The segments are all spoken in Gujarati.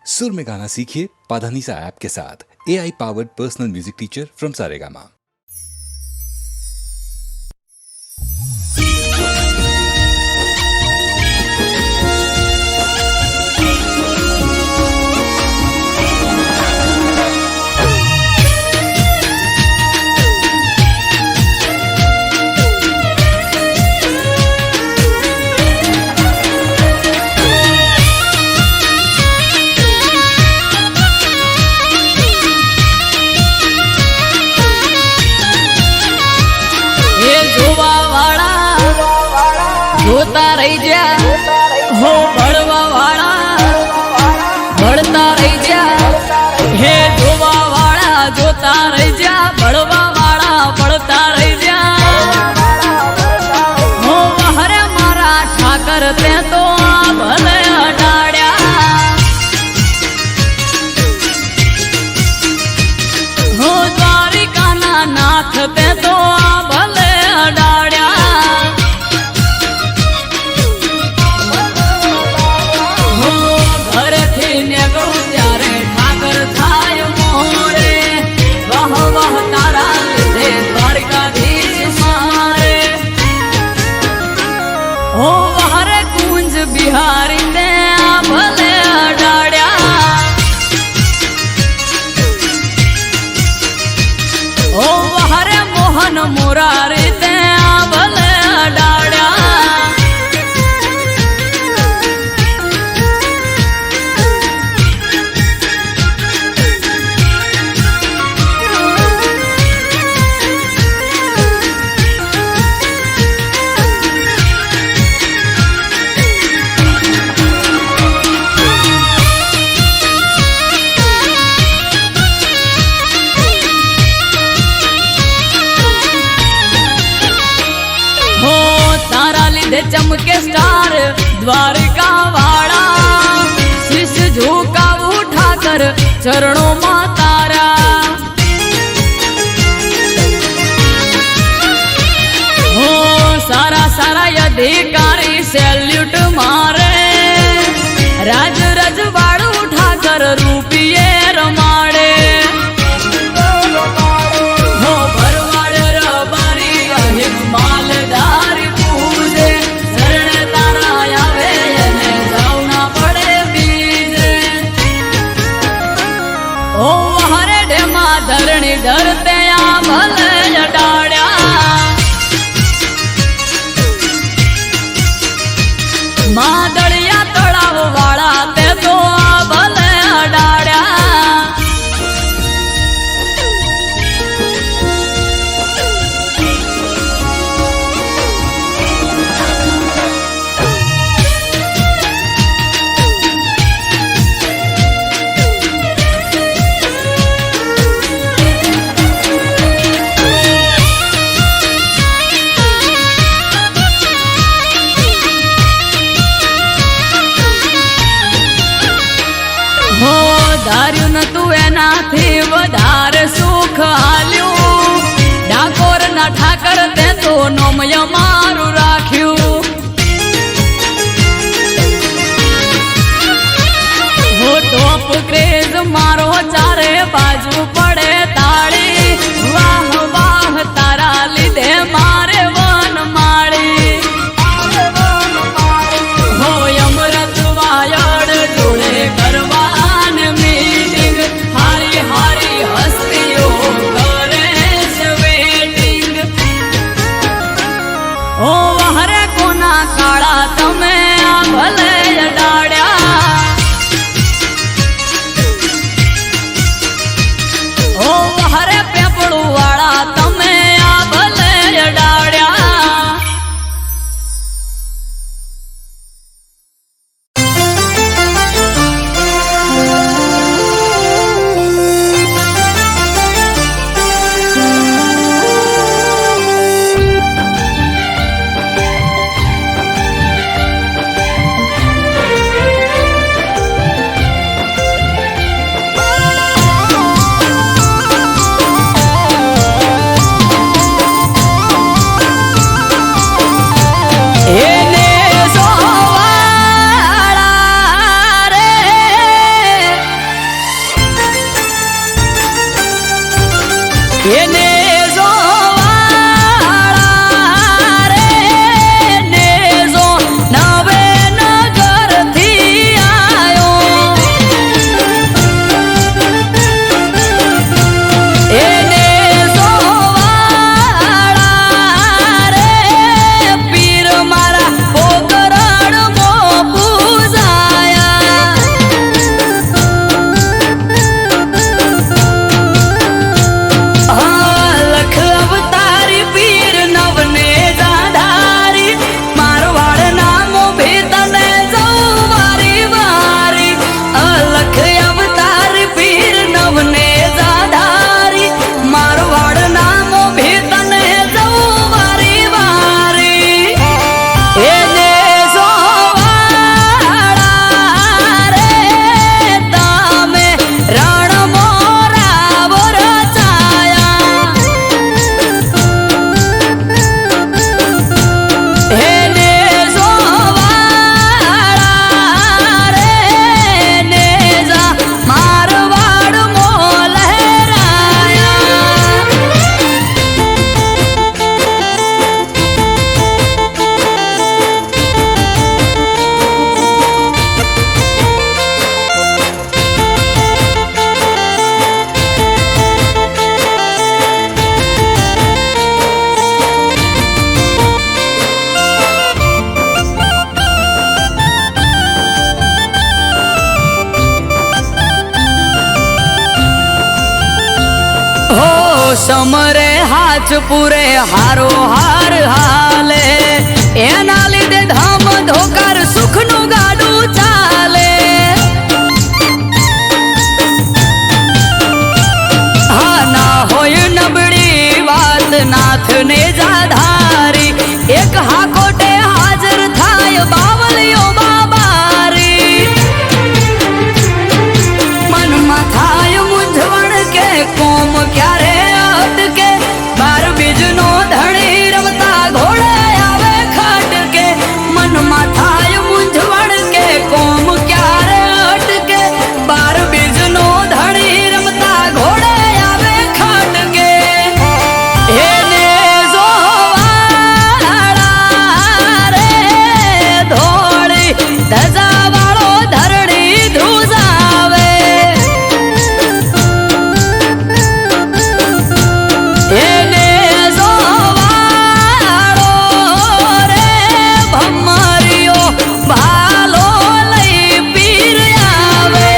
सुर में गाना सीखिए पाधानीसा ऐप के साथ। AI powered personal music teacher from Saregama. जोता रही जा हो बड़वा वाला बढ़ता रही जा हे जोवा वाला जोता रही जा बड़वा वाला बढ़ता रही जा हो हरे मारा ठाकर ते तो भले अडाड्या हो द्वारिका ना नाथ ते तो भले अडाड्या बिहारी ने भले अडाड्या ओ हरे मोहन मुरारी ते भले अडाड्या चमके स्टार द्वारिका वाला शीश झुका उठाकर चरणों में तारा हो सारा सारा अधिकारी सैल्यूट मारे राज रजवाड़ उठाकर रूपिये रमाड़े हो भरवाड़ रबारी अहिक मालदार धरणी धरते भले अडाड्या मादड़िया तड़ाव वाला ते तो भले अडाड्या धार्यु न तू एनाथी वधारे सुख हाल्यू डाकोर ना ठाकर ते तो नोमय मारू राख्यू हो टॉप क्रेज मारो चारे बाजू पड़े ताड़ी वाह वाह तारा लिधे मारे वन माड़ी हो अमृत वायड़ जोड़े करवा काड़ा तमे भले अडाड्या સમરે હાથ પૂરે હારો હાર હાલે એના લીધે ધામ ધોકાર સુખનું ગાડું ચાલે હા ના હોય નબળી વાત નાથને જાધારી એક હાકોટે હાજર થાય બાવલીઓ બાબારી મનમાં થાય મૂંઝવણ કે કોમ ક્યારે અટકે બાર બીજનો ધણી રમતા ઘોડે આવે ખટકે મનમાં થાય મૂંઝવણ કે કોમ ક્યારે અટકે બાર બીજનો ધણી રમતા ઘોડે આવે ખટકે એને જોવાળા રે ધોળી ધજા વાળો ધરણી ધ્રુજાવે એને જોવાળો રે ભમરિયો ભાલો લઈ પીર આવે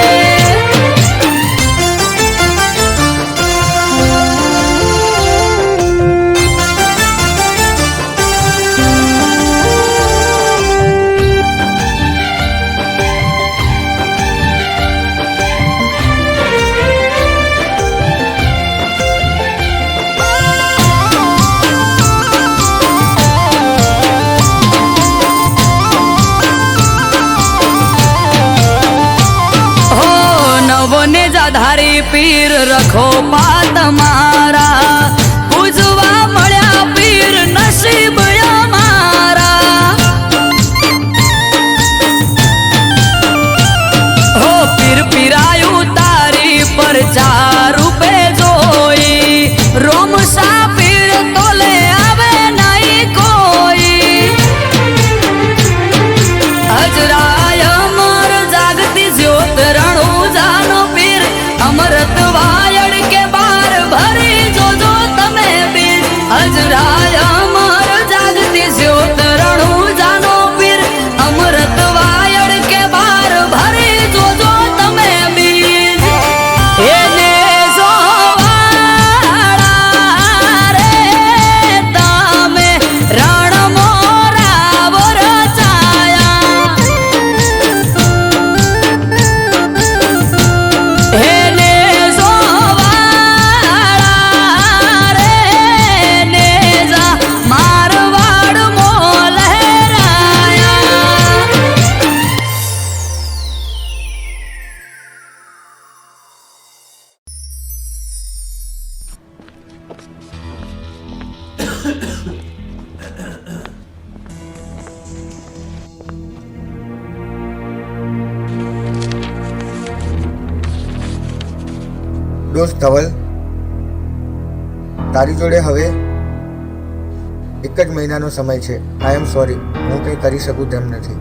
હો નવને જાધારી પીર રખો પાત મારા પૂજવા મળ્યા પીર નસીબ અમારા હો પીર પીરાયું તારી પર ચાર રૂપે જોઈ રોમસા પીર તોલે આવે નહીં કોઈ હજરાય અમર જાગતી જ્યોત રણુજાનો પીર અમરત વાયડ કે બાર ભરી જોજો તમે પીર હજરાય અમર જાગતી જ્યોત રણુજાનો પીર અમરત વાયડ કે બાર ભરી જોજો તમે પીર એને જોવાળા રે તમે રણ મોરાવો રચાયા એને જોવાળા રે નેજા મારવાડ મો લહેરાયા દોસ્ત ધવલ, તારી જોડે હવે એક જ મહિનાનો સમય છે. આઈ એમ સોરી, હું કંઈ કરી શકું તેમ નથી.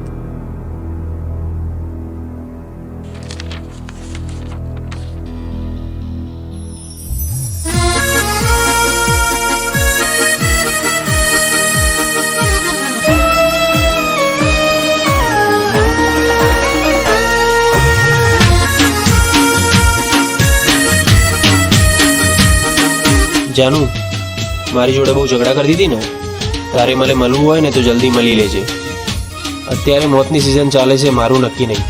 જાનુ, મારી જોડે બહુ ઝઘડા કરી દીધી ને, તારે મને મળવું હોય ને તો જલ્દી મળી લેજે. અત્યારે મોતની સિઝન ચાલે છે, મારું નક્કી નહીં.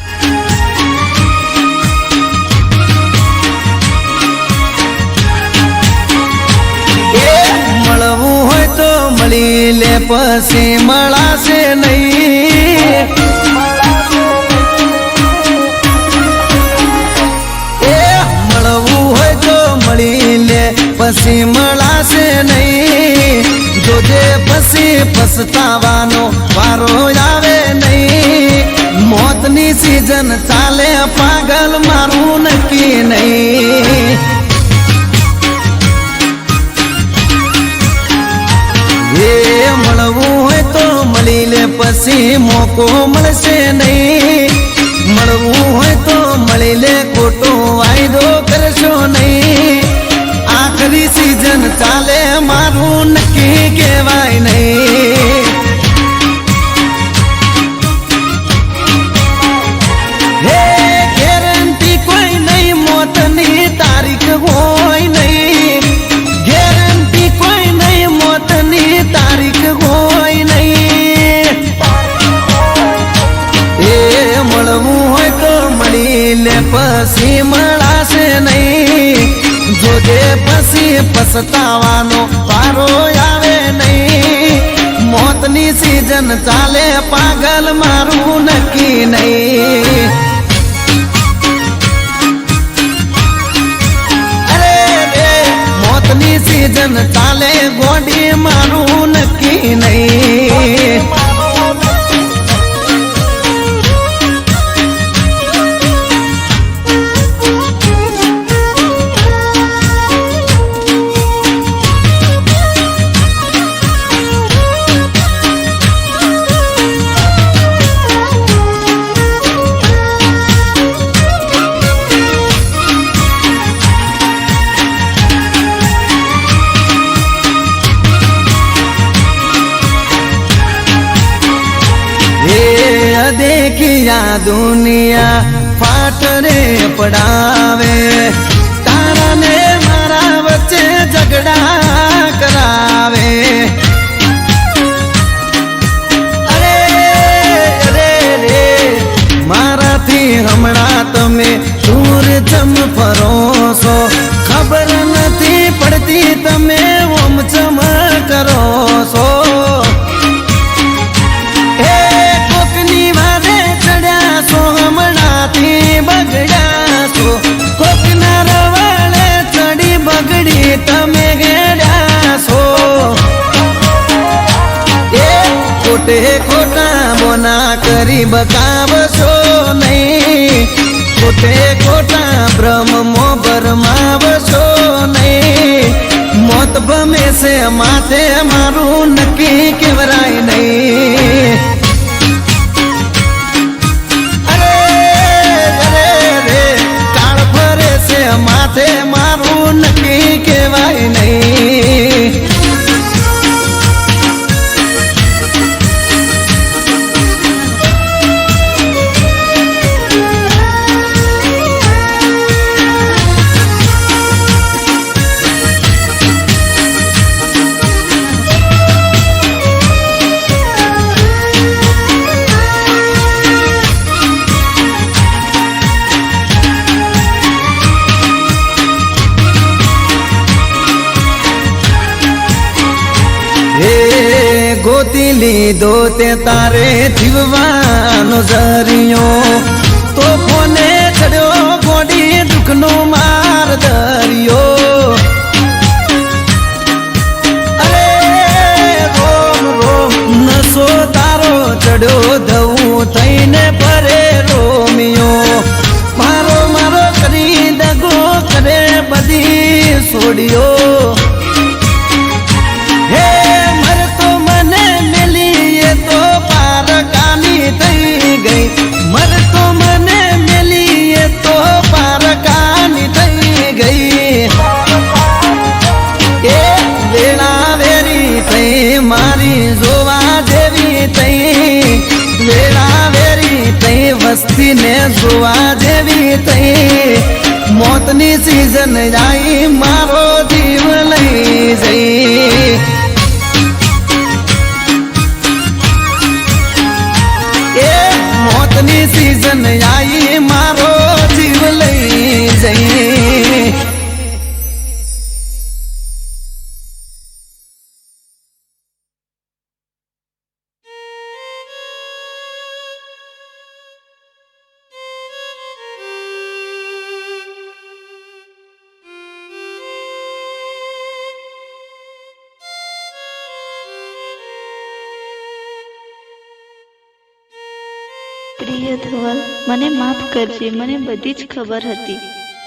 મળવું હોય તો મળી લે, પછી મળાશે નહીં. મળવું હોય તો મળી લે, પછી મળાશે નહીં. જોજે પછી પછતાવાનો વારો આવે નહીં. મોતની સિઝન ચાલે પાગલ, મારું નક્કી નહીં. એ મળવું હોય તો મળી લે, પછી મોકો મળશે નહીં. મળવું હોય તો મળી લે, ખોટો વાયદો કરશો નહીં. આખરી સિઝન ચાલે, મારું નક્કી કહેવાય નહીં. હે ગેરંટી કોઈ નહીં, મોતની તારીખ હોય નહીં. પછી મળાશે નહીં. જોજે પછી પછતાવાનો વારો આવે નહીં. મોતની સીઝન ચાલે પાગલ મારું નક્કી નહીં. અરે રે મોતની સીઝન ચાલે ગોડી મારું નક્કી નહીં. देखिया दुनिया फाट रे पड़ावे. तारा ने मारा बच्चे झगड़ा करावे. अरे रे रे मारा थी हमणा तमे दूर चम फरो सो. खबर नहीं पड़ती तमे ओम चम करो सो. તમે ગેડા છો એ ખોટે ખોટા બોના કરી બકાવશો નહીં. ખોટે ખોટા બ્રહ્મો ભરમાવશો નહીં. મોત ભમે છે માથે મારું નક્કી કેવરાય નહીં. અરે અરે રે કાળ ફરે છે માથે મારું નક્કી કેવાય નહીં. ગોતી લીધો તે તારે જીવવાનો જરિયો. તો કોને ચડ્યો ગોડી દુઃખનો માર દરિયો. અરે રોમ રોમ નસો તારો ચડ્યો દઉં થઈને ફરે રોમિયો. મારો મારો કરી દગો કરે બધી છોડ્યો. મારી જોવા જેવી તઈ વેળા વેરી તઈ વસ્તી ને જોવા જેવી તઈ. મોતની સીઝન આવી મારો જીવ લઈ જઈ. એ મોતની સીઝન આવી મારો જીવ લઈ જઈ. પ્રિય ધવલ, મને માફ કરજે. મને બધી જ ખબર હતી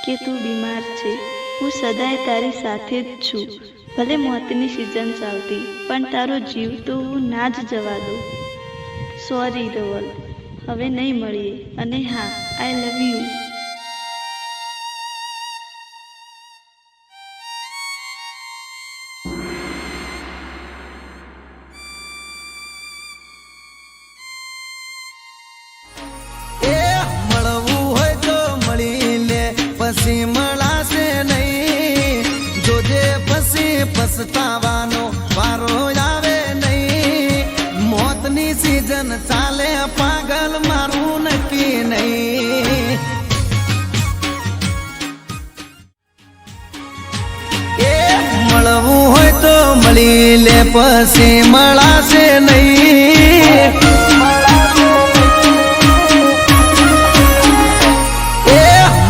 કે તું બીમાર છે. હું સદાય તારી સાથે જ છું. ભલે મોતની સિઝન ચાલતી, પણ તારો જીવ તો હું ના જ જવા દઉં. સોરી ધવલ, હવે નહીં મળીએ. અને હા, આઈ લવ યુ. પછી મળાશે નહીં. જોજે પછી પછતાવાનો વારો આવે નહીં. મોતની સીઝન ચાલે પાગલ મારું નક્કી નહીં. મળી લે પછી મળાશે નહીં. એ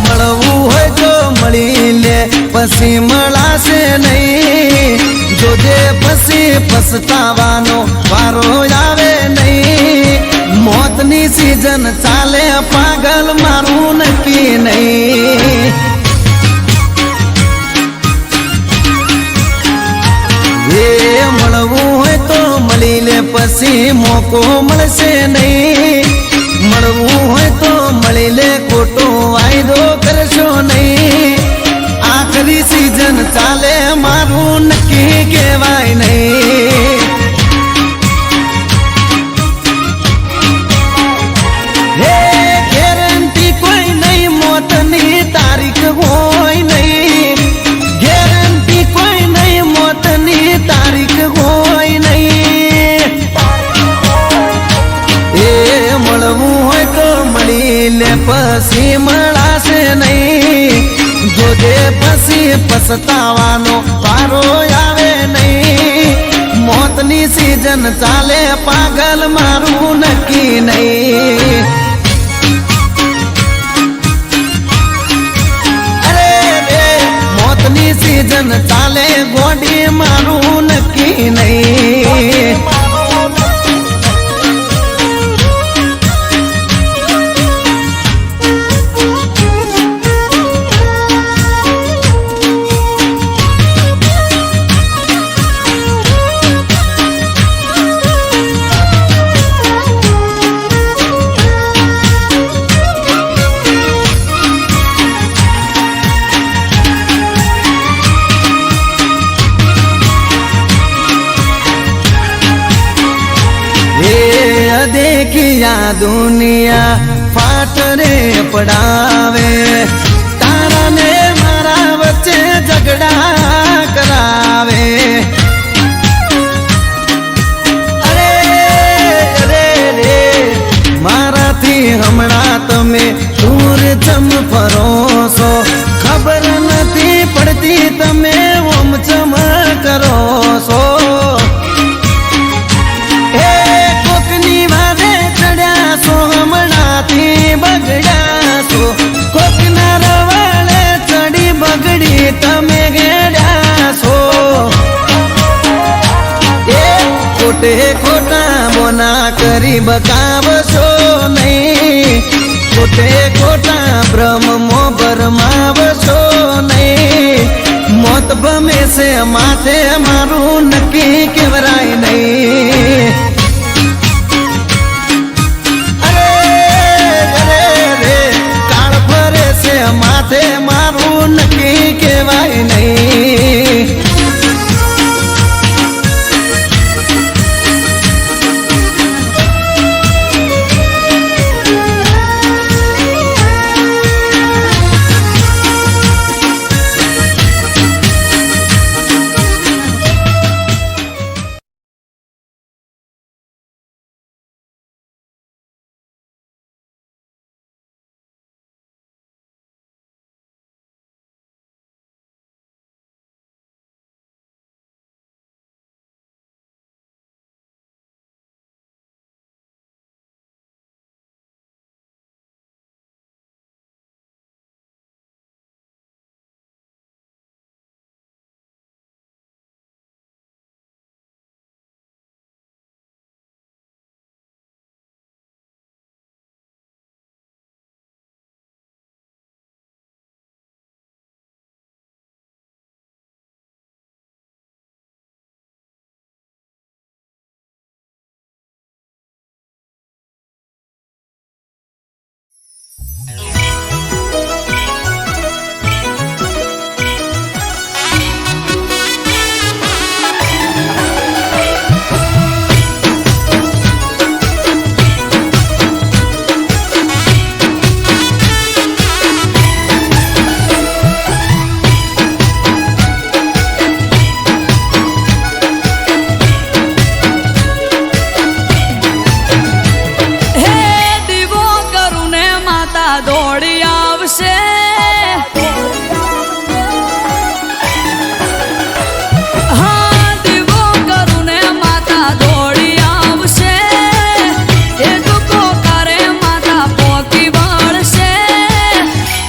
મળવું હોય તો મળી લે પછી મળાશે નહીં. જોજે પછી પછતાવાનો વારો આવે નહીં. મોતની સીઝન ચાલે પાગલ મારું નક્કી નહીં. એ મળવું હોય તો મળી લે પછી મોકો મળશે નહીં. મળવું હોય તો મળી લે ખોટો વાયદો કરશો નહીં. આખરી સીઝન ચાલે મારું નક્કી કહેવાય નહીં. હે ગેરંટી કોઈ નહીં મોતની તારીખ હોય નહીં. ગેરંટી કોઈ નહીં મોતની તારીખ હોય નહીં. એ મળવું હોય તો મળી લે પછી મળાશે નહીં. જોજે પછી પછતાવાનો વારો આવે નહીં. મોતની સીઝન ચાલે પાગલ મારું નક્કી નહીં. અરે રે મોતની સીઝન ચાલે ગોડી મારું નક્કી નહીં. देखिया दुनिया फाट रे पड़ावे. तारा ने मारा वच्चे झगड़ा करावे. अरे रे रे माराथी हमणा तमे दूर चम फरो છો. ખબર નથી પડતી તમે ઓમ ચમ કરો છો. કોકના રવાળે ચડી બગડી તમે ગેડ્યા છો. એ ખોટે ખોટા બોના કરી બકાવશો નહીં. ખોટે ખોટા બ્રહ્મો ભરમાવશો નહીં. મોત ભમે છે માથે મારું નક્કી કેવરાય નહીં. માથે મારું નક્કી કહેવાય નહીં.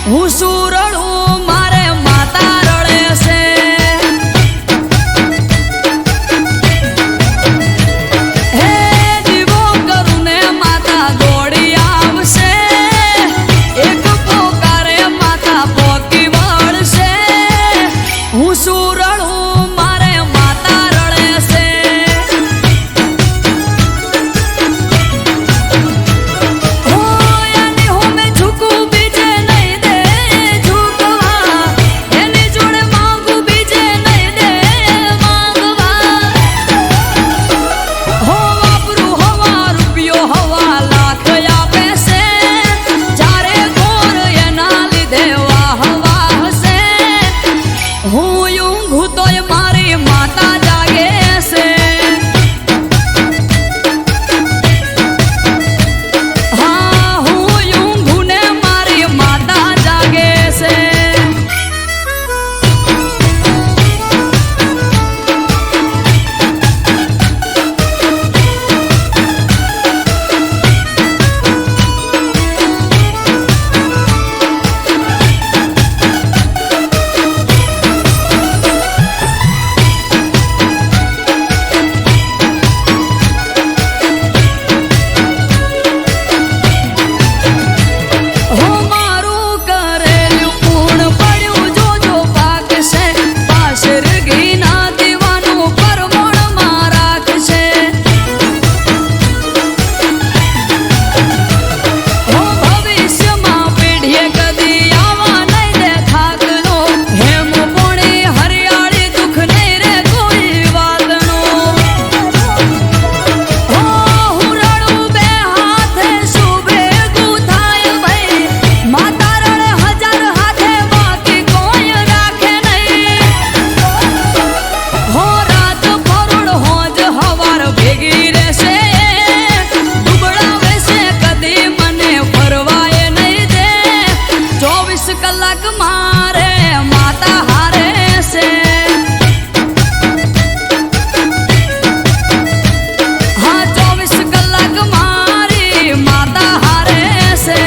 હું શું રડું મારે માતા રડે છે હે દીવો કરું ને માતા દોડી આવશે એક પોકારે માતા પોકી વળશે હું શું રડું મારે માતા રડે છે હો યાની હો મેં ઝુકું બીજે નહીં દે ઝુકવા એની જોડે માંગું બીજે નહીં દે માંગવા હો વાપરું હવા રૂપિયો હવા લાખ આપે છે ચારે ગોર એના લીધે વાહ વાહ છે હું ઊંઘું તોય મારી માતા જાગે છે હા હું ઊંઘું ને મારી માતા જાગે છે હો મારું કરેલું પૂર્ણ પડ્યું જોજો પાકશે પાશર ઘીના દીવાનું પરમોણમાં રાખશે હો ભવિષ્યમાં પેઢીએ કદી આવા નહીં દે થાકનો હેમ પોણી હરિયાળી દુઃખ નહીં રે કોઈ વાતનો હો હું રડું બે હાથે શું ભેગું થાય ભાઈ માતા રડે હજાર હાથે બાકી કોઈ રાખે નહીં હો રાત ફરોડ હોજ હવાર ભેગી રહેશે દુબળા વેશે કદી મને ફરવાય નહીં દે 24 કલાક મારે માતા હારે છે હા 24 કલાક મારી માતા હારે છે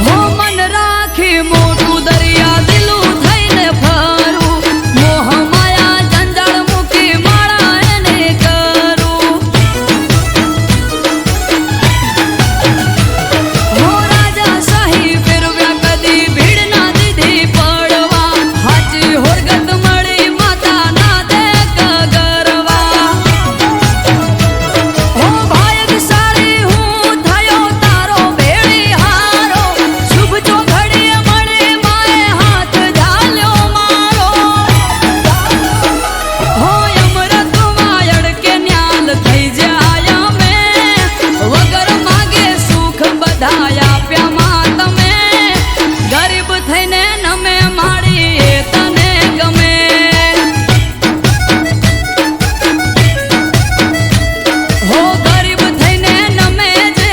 હો મન રાખી મોટું દરિયા દિલું થઈને ફરું મોહ માયા જંજાળ મૂકી માળા એને કરું હો રાજા શાહી ફેરવ્યા કદી ભીડ ના દીધી પડવા હાચી હોરગત મળી માતા ના દે કગરવા હો ભાગ્યશાળી હું થયો તારો ભેળી હારો શુભ જો ઘડીએ મળી માએ હાથ ઝાલ્યો મારો હો અમૃતમાં અડકે ન્યાલ થઈ જાય અમે વગર માગે સુખ બધા આપ્યા માં તમે ગરીબ થઈને નમે માડી એ તને ગમે હો ગરીબ થઈને નમે જે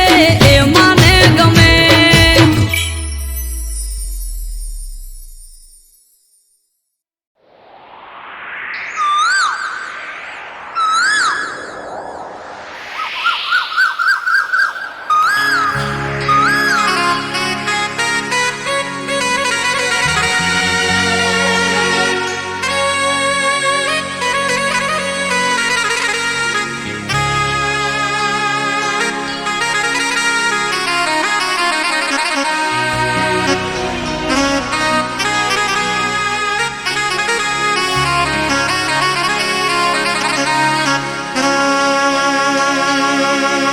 એ માને ગમે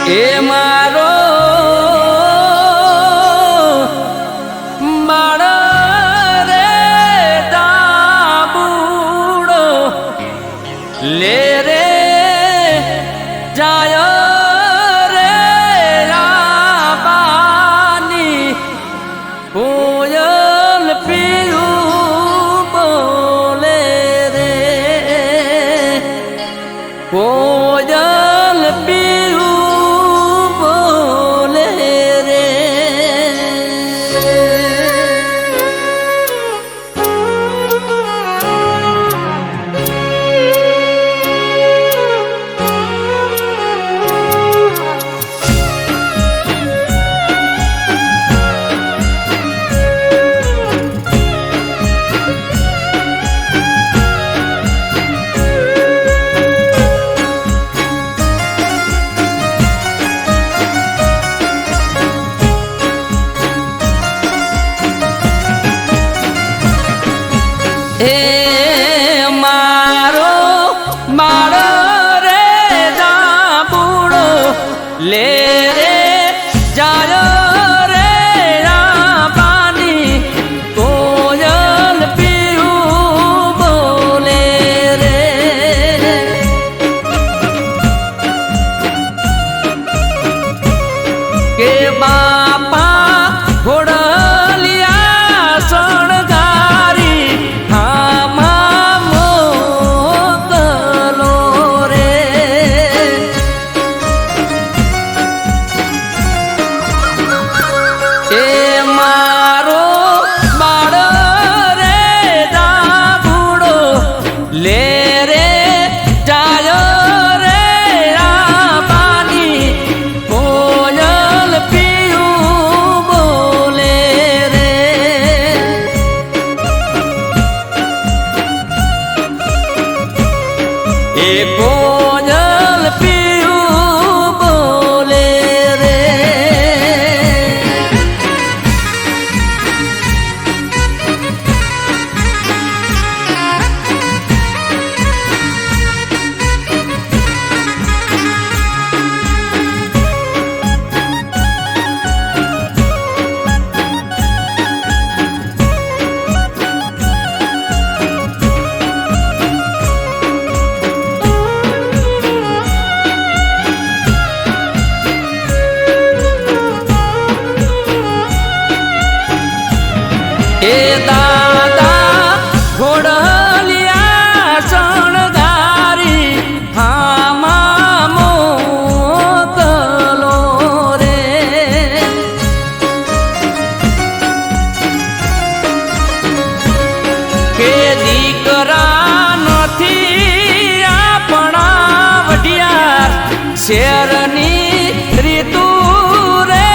એ મારો માળ રે દાબુડો લે રે જાય રે રાબાની કોયલ પીયું બોલે એ કોયલ પીયું બોલે રે એ દાદા ઘોડલિયા શણગારી હામાં મોકલો રે કે દીકરા નથી આપણા વઢિયાર શેરની રીતુ રે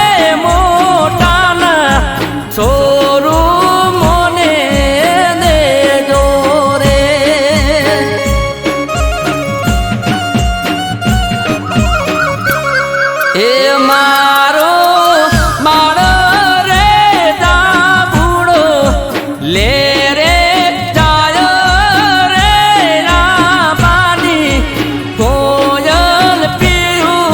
મોટાના છોરું મોને દેજો રે એ મારો બાળ રે દાબુડો લે રે જાય રે રાબાની કોયલ પીયું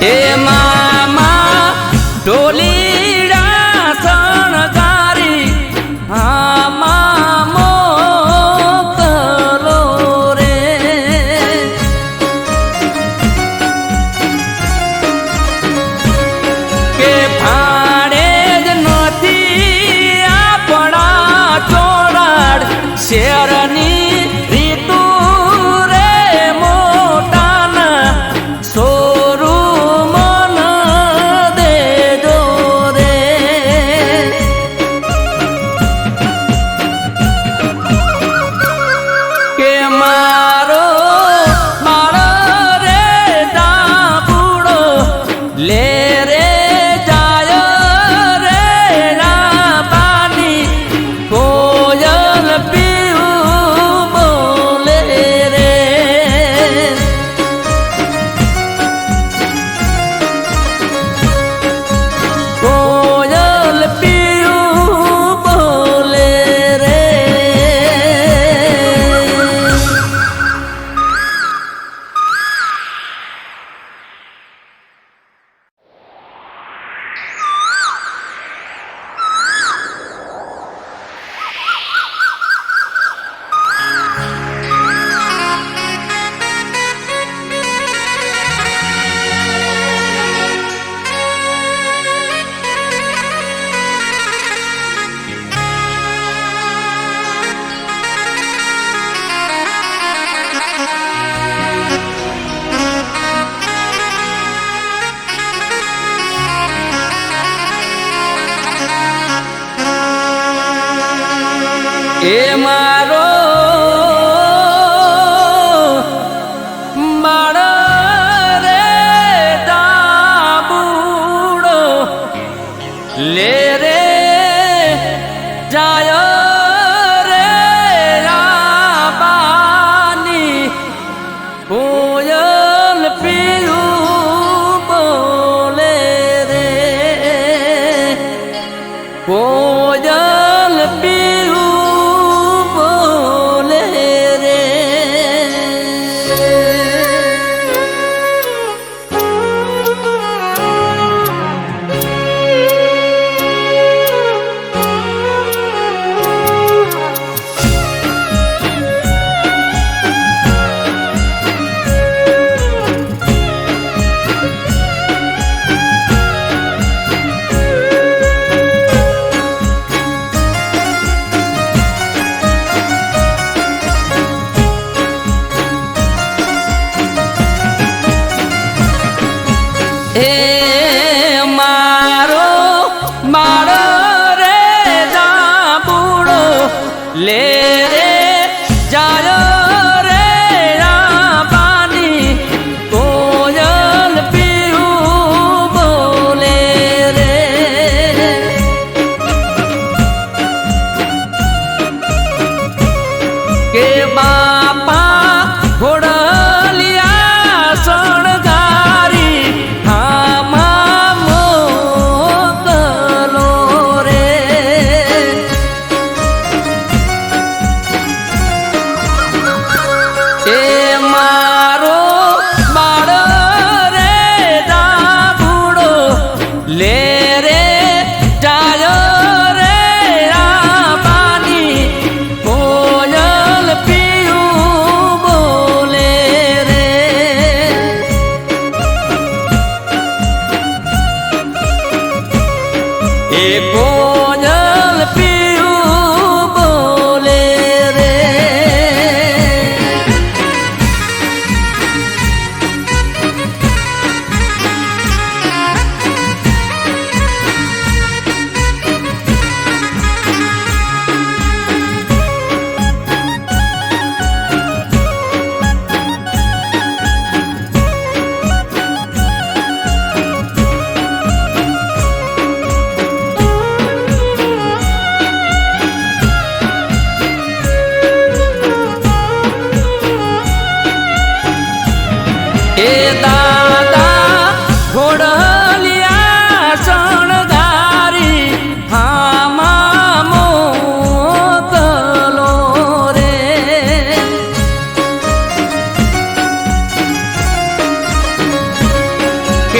એ મામા ઢોલીડા શણગારી આમાં મોકલો રે કે ભાડે જ નથી આપણા ચોરાડ શેરની રીતુ રે મોટાના શોરૂમ દેજો રે કે મારો મારો રે દાબુડો લે રે જાય રે રાબાની કોયલ પીવું બોલે રે કોયલ પીવું બોલે રે એ મારો મારો રે દાબુડો લે રે જાય રે રાબાની કોયલ પીયું બોલે રે કોયલ પીયું બોલે રે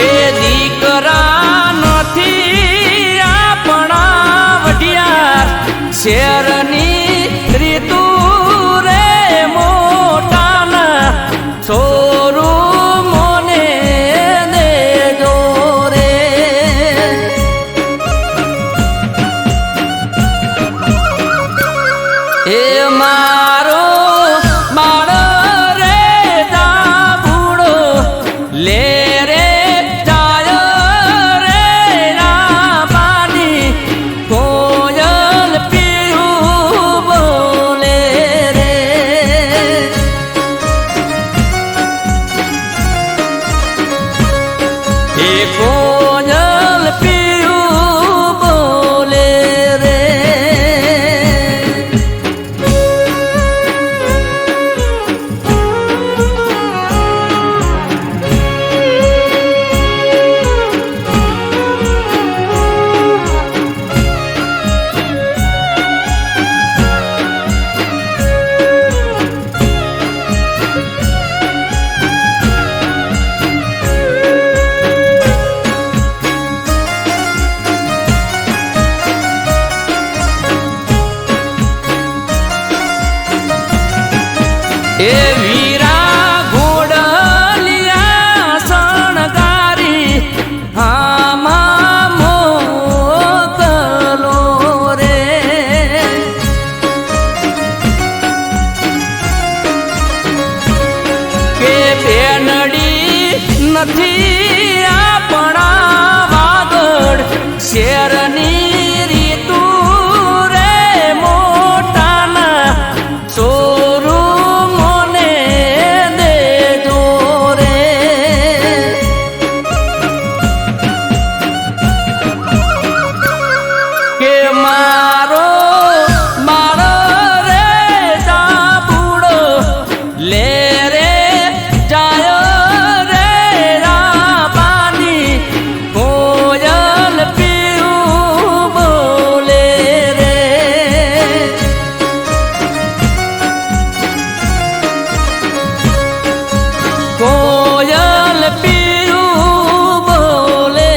કે દીકરા નથી આપણા વઢિયાર શેરની રીતુ રે મોટાના છોરું મોને દેજો રે એ મારો બાળ રે દાભૂડો લે રે જાય રે રાબાની કોયલ પીયું બોલે રે એ કોયલ પીયું બોલે રે એ વીરા ઘોડલિયા શણગારી આમાં મોકલો રે કે બેનડી નથી આપણા વાગડ શેરની રીતુ રે મોટાના સોરું મોને દેજો રે કે મારો મારો રે દાભૂડો લે રે જાય રે રાબાની કોયલ પીયું બોલે રે કોયલ પીયું બોલે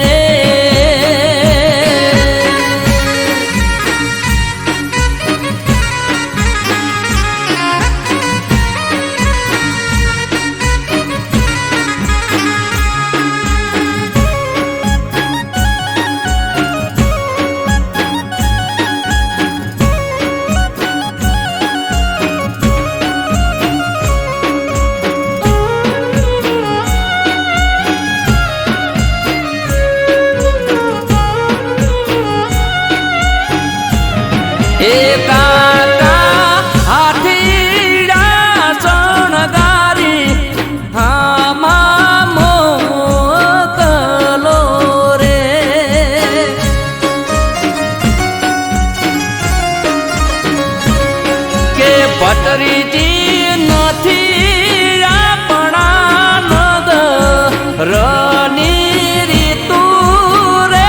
રે એ કાકા હાથીડા શણગારી આમાં મોકલો રે કે ભટરીજી નથી આપણા નગરની રીતુ રે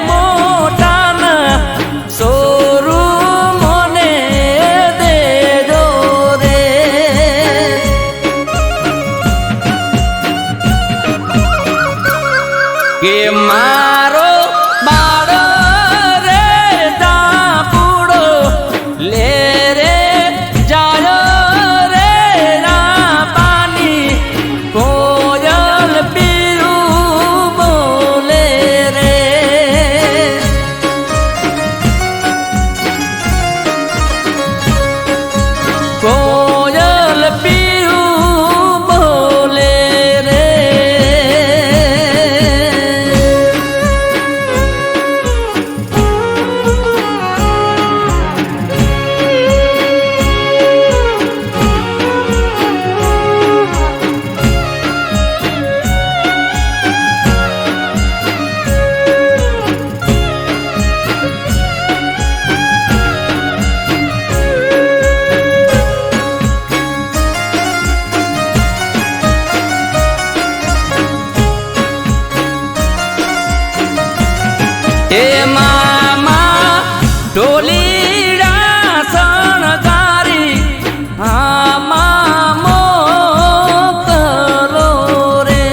મોટાના સોરું મોને દેજો રે કે મારો બાળ રે દાભૂડો લે રે જાય રે રાબાની કોયલ પીયું બોલે રે કોયલ પીયું બોલે રે એ મામા ઢોલીડા શણગારી આમાં મોકલો રે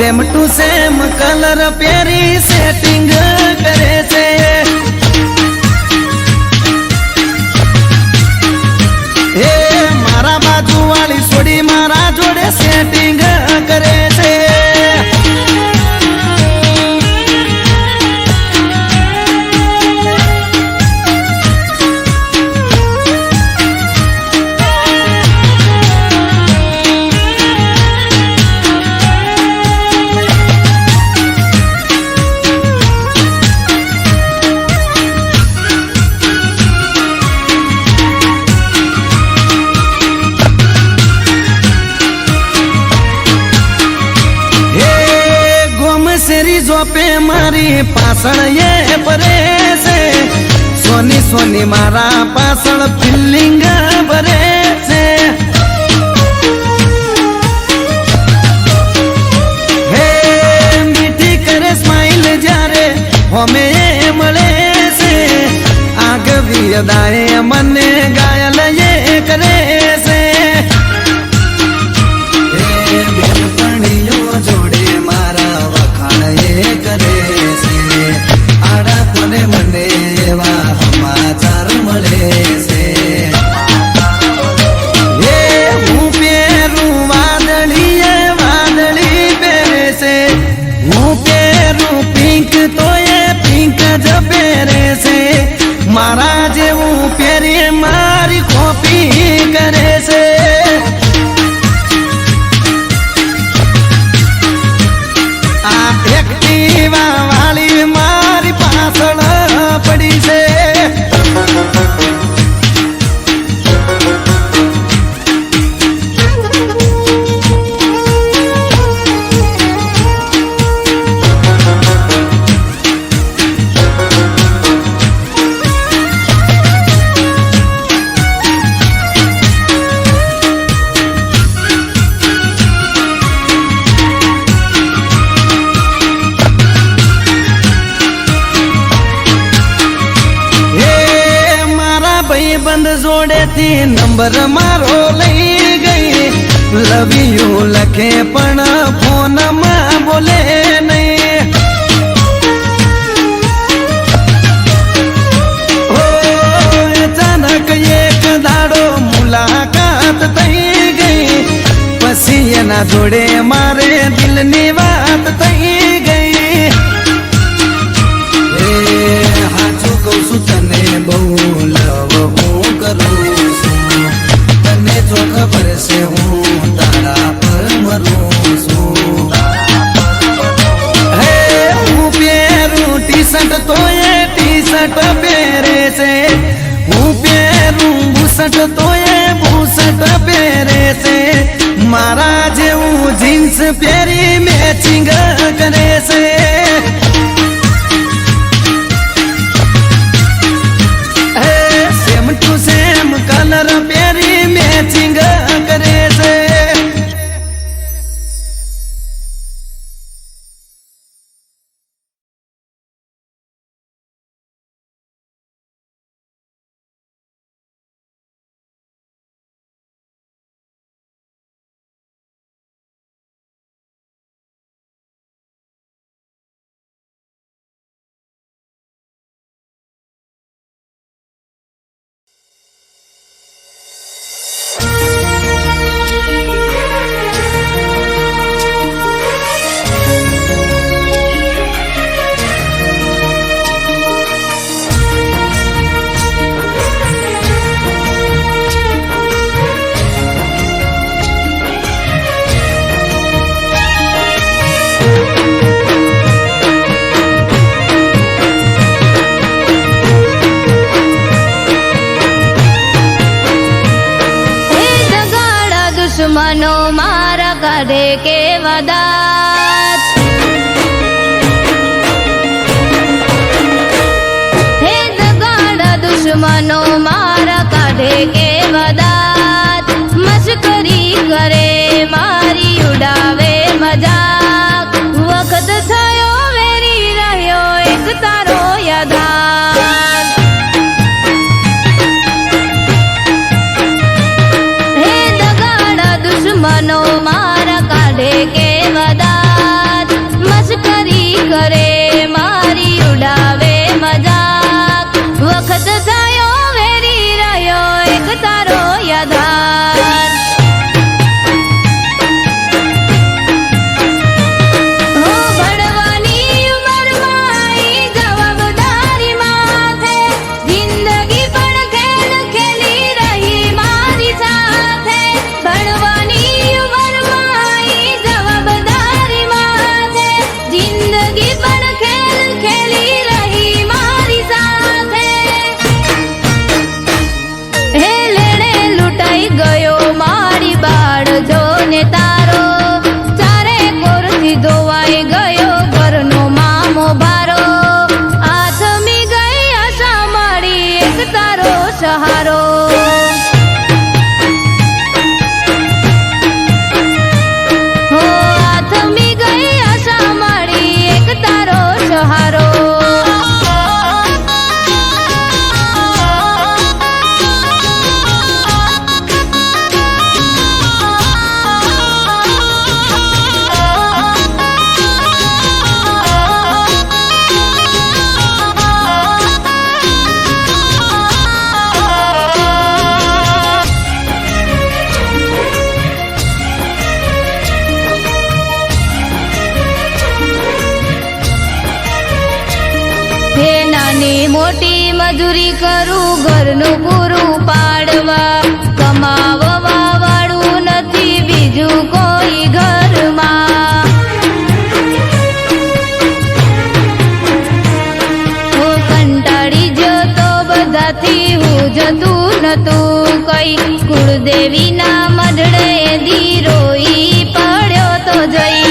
સેમ ટુ સેમ કલર પહેરી સેટિંગ કરે છે. હે મારા બાજુ વાળી છોડી મારા જોડે સેટિંગ કરે છે. શેરી જોપે મારી પાછળ એ ભરે છે. સોની સોની મારા પાછળ ફિલિંગ ભરે છે. હે મીઠી કરે સ્માઈલ જ્યારે હોમે મળે છે. આગવી અદાએ મને ગાયલ એ કરે છે. જોડે મારા કરે છે. આડા કોને મને એવા સમાચાર મળે છે. હે હું પહેરું વાદળી એ વાદળી પહેરે છે. હું પહેરું પિંક તો એ પિંક જ પહેરે છે. મારા જેવું પહેરી મારી કોપી કરે છે. વાળી મારી પાછળ પડી છે. બંધ જોડેથી નંબર મારો લઈ ગઈ. લવ યુ લખે પણ ફોનમાં બોલે નહીં. અચાનક એક દાડો મુલાકાત થઈ ગઈ. પછી એના જોડે મારે દિલની વાત થઈ ગઈ. હાચું કહું છું તને બહુ લવ કરું છું. તને જો ખબર છે હું તારા પર મરું છું. હે હું પહેરું ટી શર્ટ તો એ ટી શર્ટ પહેરે છે. હું પહેરું બુશર્ટ તો એ બુશર્ટ પહેરે છે. મારા જેવું જીન્સ પહેરી મેચિંગ કરે છે. સેમ ટુ સેમ કલર પહેરી મેચિંગ કરે છે. દુશ્મનો મારા કાઢે કે વદાત. હે દગાડા દુશ્મનો મારા કાઢે કે વદાત. મશ્કરી કરે મારી ઉડાવે મજાક. વખત થયો વેરી રહ્યો એક તારો યાદાત. દુશ્મનો મારા કાઢે કે વદાત. નાની મોટી મજૂરી કરું ઘરનું પૂરું પાડવા, કમાવવા વાળું નથી બીજું કોઈ ઘરમાં. હું કંટાળી જતો બધાથી હું જતું નતું કઈ, કુળદેવીના મઢડે દી રોઈ પડ્યો તો જઈ.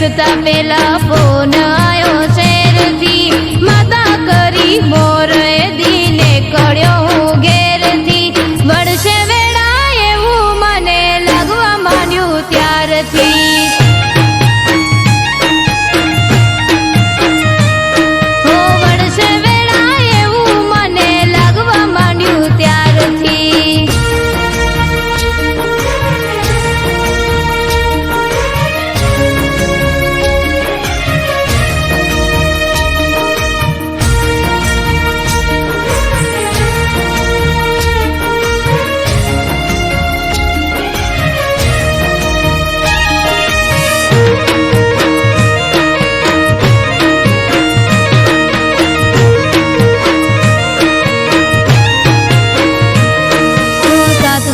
ઉઠતા પેલા ફોન આયો શેરથી, માતા કરી મોર દીને કળ્યો હું ઘેરથી. વળશે વેળા એવું મને લાગવા માંડ્યું ત્યારથી. હો વળશે વેળા એવું મને લાગવા માંડ્યું ત્યારથી.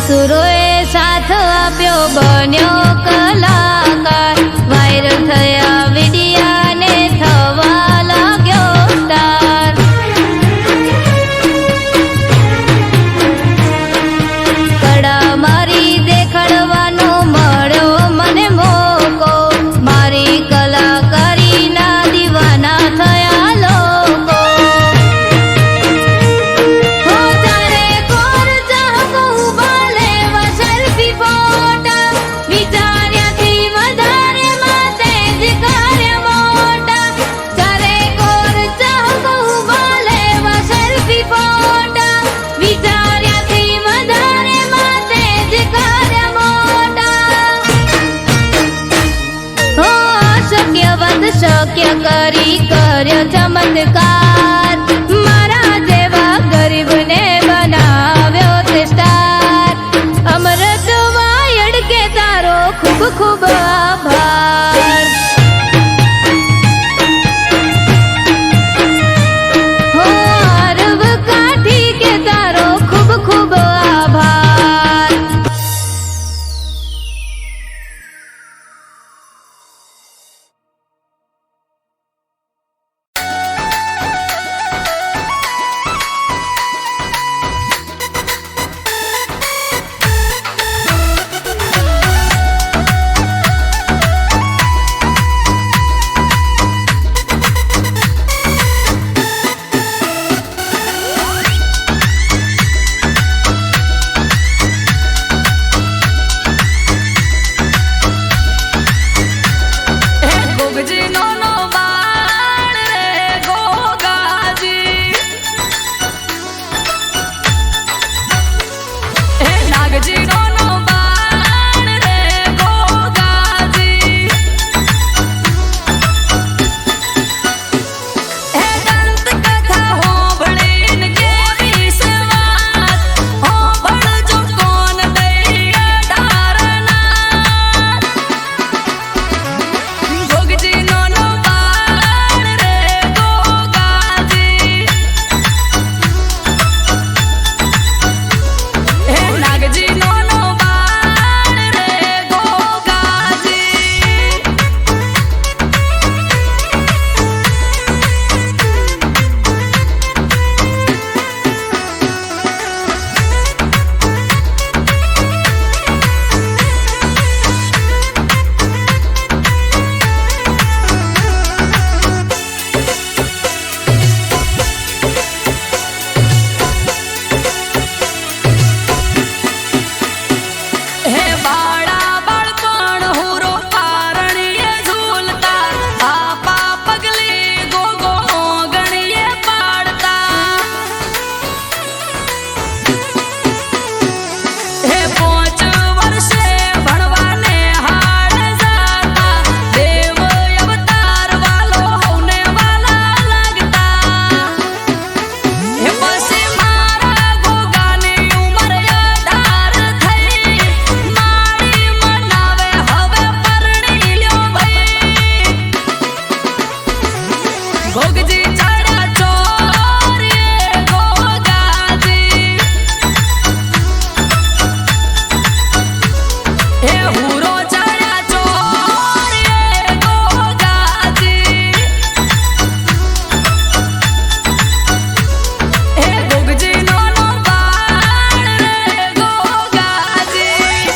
સુરોએ સાથ આપ્યો બન્યો કલાકાર, વાયરલ થયા વિડિયા ને થવા લાગ્યો સ્ટાર. કડા મારી દેખાડવાનો મળ્યો મને મોકો, મારી કલાકારીના દીવાના થયા લોકો. શક્ય કરી કર્યો ચમત્કાર, મારા જેવા ગરીબને બનાવ્યો તે સ્ટાર. અમૃત વાયડ કે તારો ખૂબ ખૂબ આભાર. હો અરબ કાઠી કે તારો ખૂબ ખૂબ આભાર. ભોગજી ચડ્યા ચોરીએ ગોગાજી હે હુરો ચડ્યા ચોરીએ ગોગાજી હે ભોગજી નો બાળ રે ગોગાજી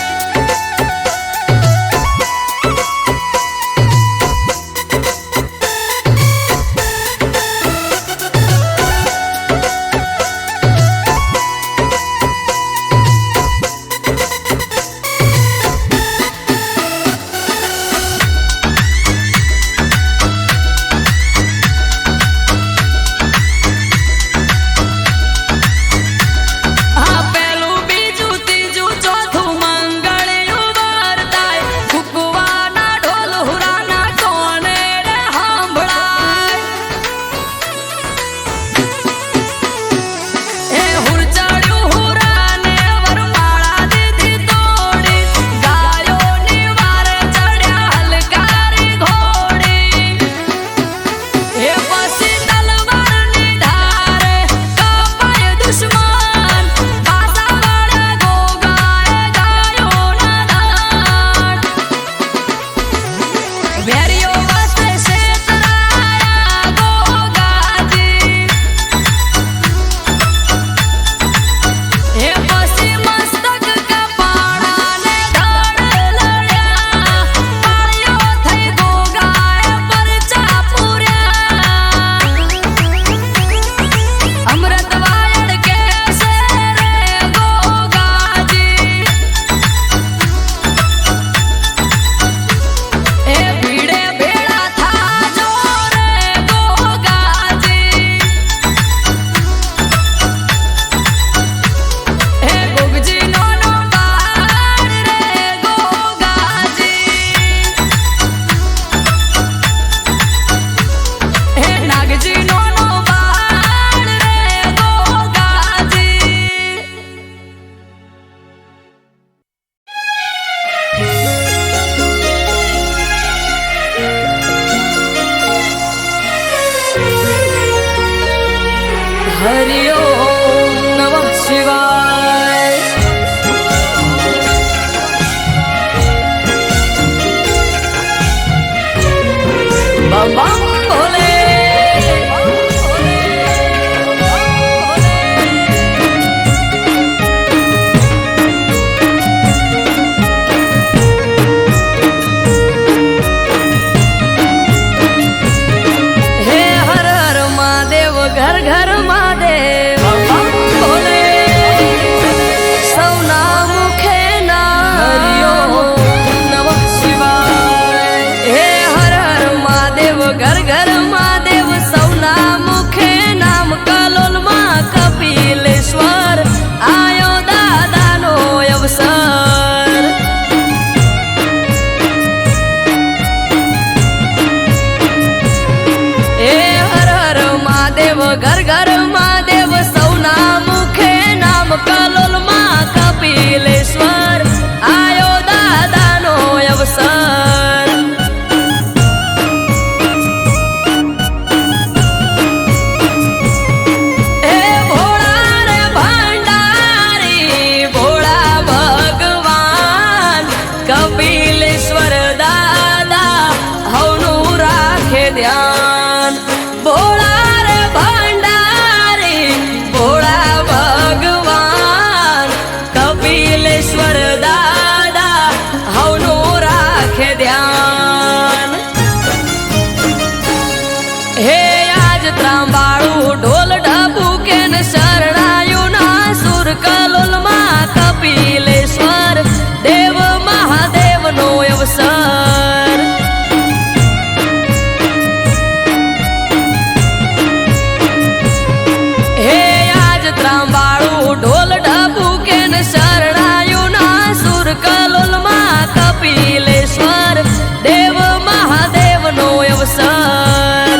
આ પેલું બીજું ત્રીજું ચોથું મંગળિયું વર્તાય કુકવાના ઢોલ હુરાના કોને રે સાંભળાય એ હુર ચડ્યું હુરાને વરમાળા દીધી તોડી ગાયોની વારે ચડ્યા હલકારી ઘોડી એ પછી તલવારની ધારે કાપાય દુશ્મન પાસા વાળા ગોગાએ ગાયોના દાણ વેરીઓ વસે શેતરાયા ગોગાજી એ પછી મસ્તક કપાળાને ધડ લડ્યા પાળીઓ થઈ ગોગાએ પરચા પૂર્યા અમૃત વાયડ કેસે રે ગોગાજી એ ભીડે ભેળા થાજો રે ગોગાજી એ ગોગજી નો બાળ રે ગોગાજી એ નાગજી નો બાળ રે ગોગાજી હરિ ઓમ નમઃ શિવાય બમ બમ ભોલે હે હર હર મહાદેવ ઘર ઘર મહાદેવ બમ બમ ભોલે સૌના મુખે ના હરિ ઓમ નમઃ શિવાય હે હર હર મહાદેવ ઘર ઘર મહાદેવ સૌના મુખે નામ કલોલમાં કપિલેશ્વર આયો દાદાનો અવસર એ હર હર મહાદેવ ઘર ઘર મહાદેવ સૌના મુખે નામ કલોલમાં કપિલેશ્વર આયો દાદાનો અવસર એ ભોળા રે ભંડારી ભોળા ભગવાન કપિલેશ્વર દાદા હવનું રાખે ધ્યાન ભોળા રે ભંડારી ભોળા ભગવાન કપિલેશ્વર દાદા હવનું રાખે ધ્યાન હે આજ ત્રાંબાળું ઢોલ ઢબુકે ને શરણાયું ના સુર કલોલમાં કપિલેશ્વર દેવ મહાદેવનો અવસર હે આજ ત્રાંબાળું ઢોલ ઢબુકે ને શરણાયું ના સુર કલોલમાં કપિલેશ્વર દેવ મહાદેવનો અવસર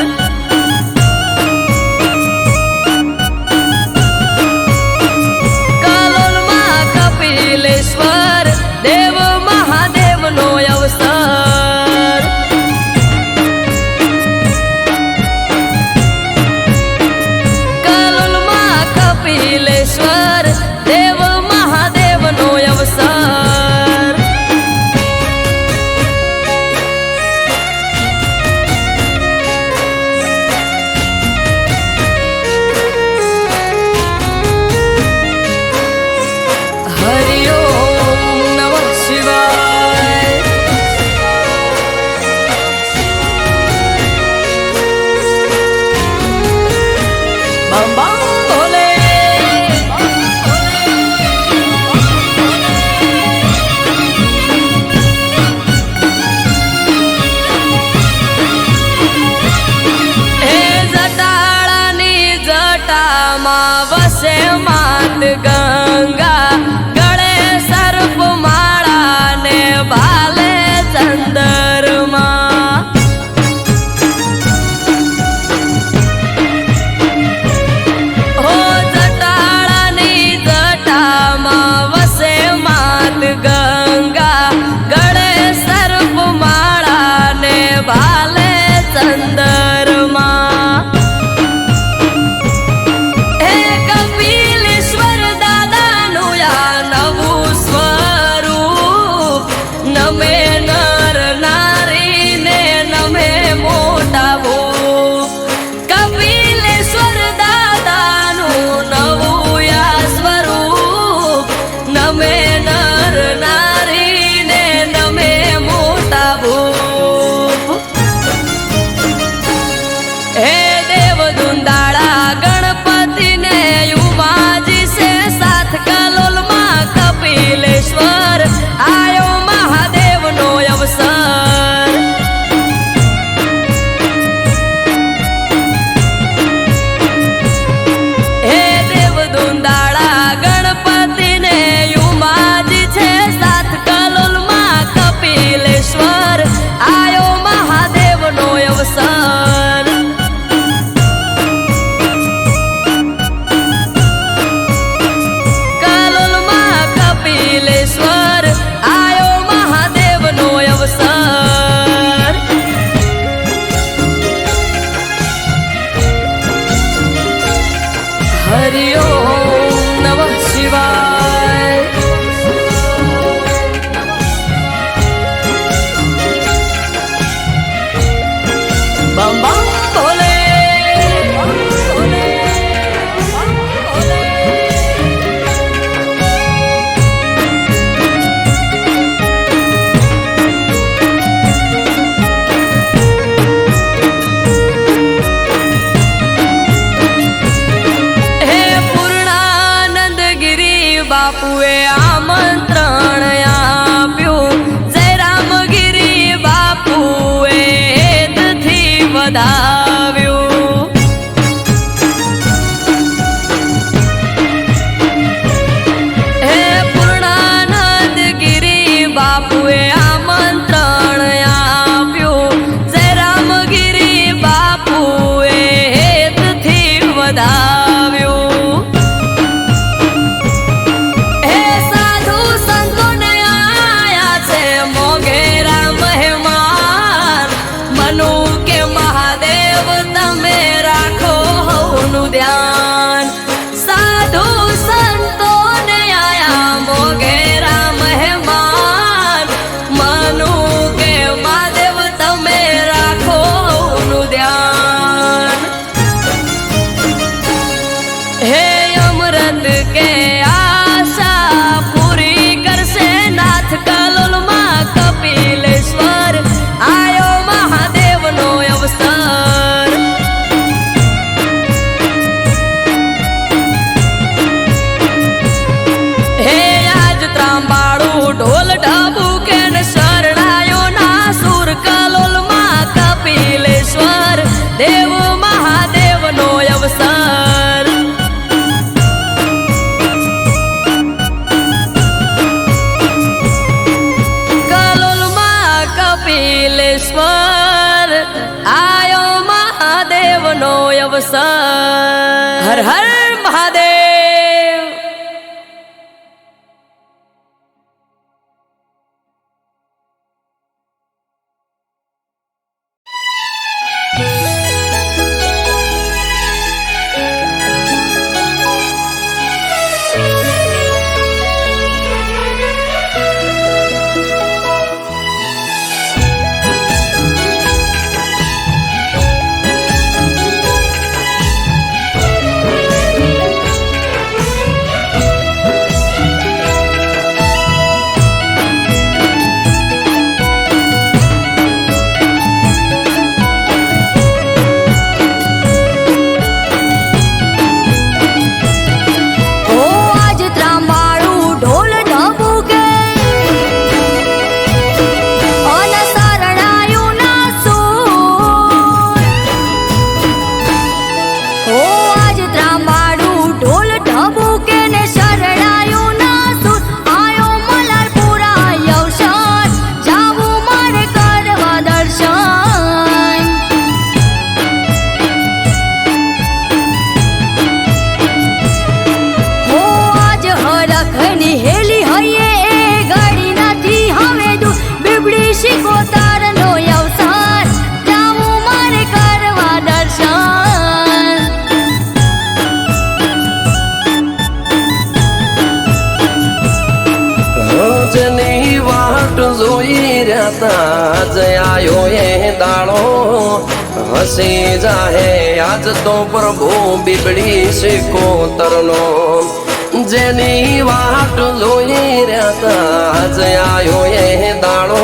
હરિ ઓમ નમઃ શિવાય. બમ બમ ભોલે. બાપુએ આમંત્રણ આપ્યું, જય રામગીરી બાપુએ હેતથી વધાવ્યું. હે પૂર્ણાનંદ ગિરી બાપુએ આમંત્રણ આપ્યું, જય રામગીરી બાપુએ હેતથી વધાવ્યું. ધ્યાન સાધુ સંતોને આયા મોગેરા મહેમાન, મનુ કે મહાદેવ તમે રાખો નું ધ્યાન. હે અમૃત કે આશા પૂરી કરશે નાથ કલોલમાં કપિલેશ્વર, આયો મહાદેવનો અવસર. ઢોલ ઢબુકે ને શરણાયો ના સુર કલોલમાં કપિલેશ્વર, દેવ મહાદેવનો અવસર. કલોલમાં કપિલેશ્વર, આયો મહાદેવનો અવસર. હર હર મહાદેવ. આયો એ દાડો હસી જાહે આજ તો પ્રભુ બીબડી શિકોતરનો, જેની વાટ જોઈ રહ્યા આજ આયો એ દાડો,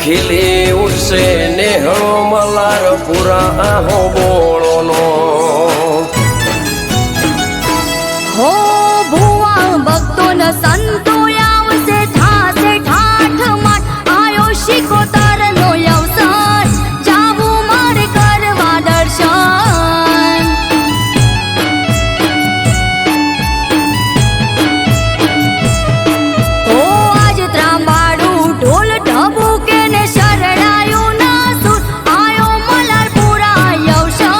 ખીલી ઉઠશે નેહળો મલાર પુરા હો બોળોનો. હો ભુવા ભક્તો ન સંતો આવશે થાશે ઠાઠ માઠ, આયો શિકોતર નો અવસર, જાવું મારે કરવા દર્શન. ઓ આજ ત્રાંબાડું ઢોલ ઢબુકે ને શરણાયું ના સુર, આયો મલારપુરા અવસર.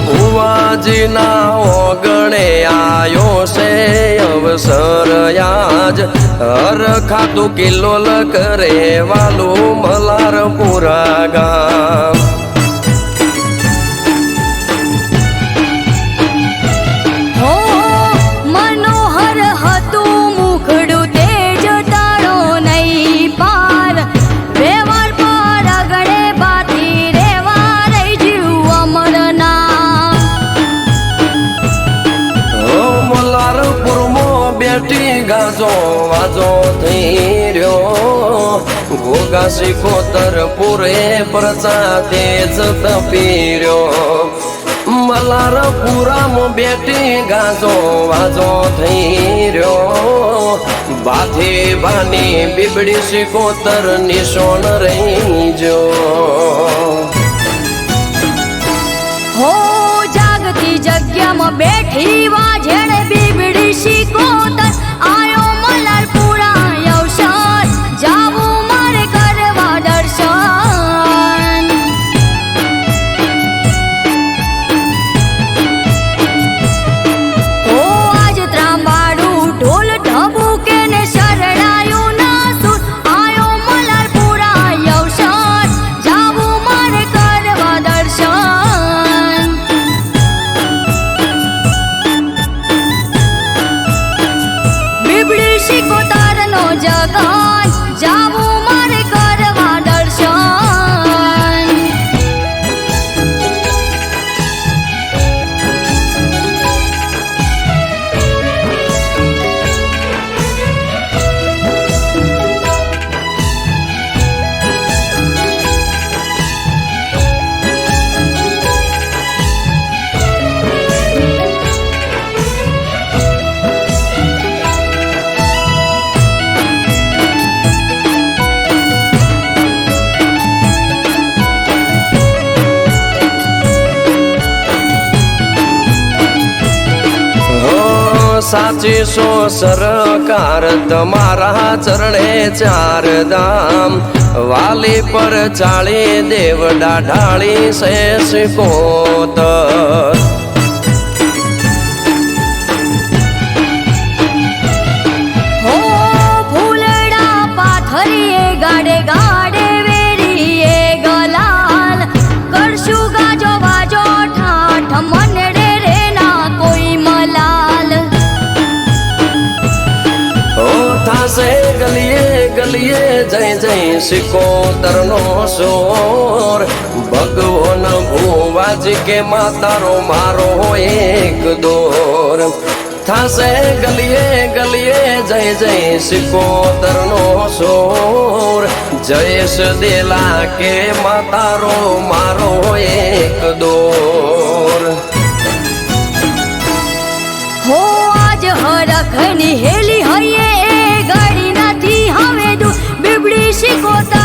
ભુવાજીના ઓગણે આયો છે અવસર આજ હર ખાતું કિલ્લોલ કરે વાલું મલારપુરા ગામ. હો મનોહર હતું મુખડું તેજ તારો નહીં પાર વ્યવહાર પર આગળે બાથી રેવા રહી જીવ અમરના. મલારપુરમાં બેઠી ગાજો વાજો થઈ રહ્યો ઘોઘા શિકોતર પૂરે પ્રજા તેજ તપી રહ્યો. મલારપુરામાં બેઠી ગાજો વાજો થઈ રહ્યો બાથી બાની બીબડી શિકોતર નિશોન રહી જો. હો જાગતી જગ્યામાં બેઠી વાજણે બીબડી શીકોતર આયો મલારપુરા અવસર જાવું મારે કરવા દર્શન. હો આજ ત્રાંબાડું ઢોલ ઢબુકે ને શરણાયું ના સુર આયો મલારપુરા અવસર જાવું મારે કરવા દર્શન. બીબડી શિકોતરનો જગન જાવું મારે કરવા દર્શન. સાચી સો સરકાર તમારા ચરણે ચાર ધામ વાલી પર ચાળી દેવડા ઢાળી સે શિકોતર. હો ફૂલડા પાથરીએ ગાડે ગાડે વેરીએ ગલાલ કરશું ગાજો વાજો ઠાઠ મનડે રે ના કોઈ મલાલ. ઓ થાશે ગલીએ ગલીએ જય જય શિકોતરનો સોર ભગવાન ભુવાજી કે માતારો મારો એક દોર. થાશે ગલીએ ગલીએ જય જય શિકોતરનો સોર જયેશ દેલા કે માતારો મારો એક દોર. હો આજ હરખની હેલી હૈયે એ ગાડી નથી હવે દૂર બીબડી શીખોતા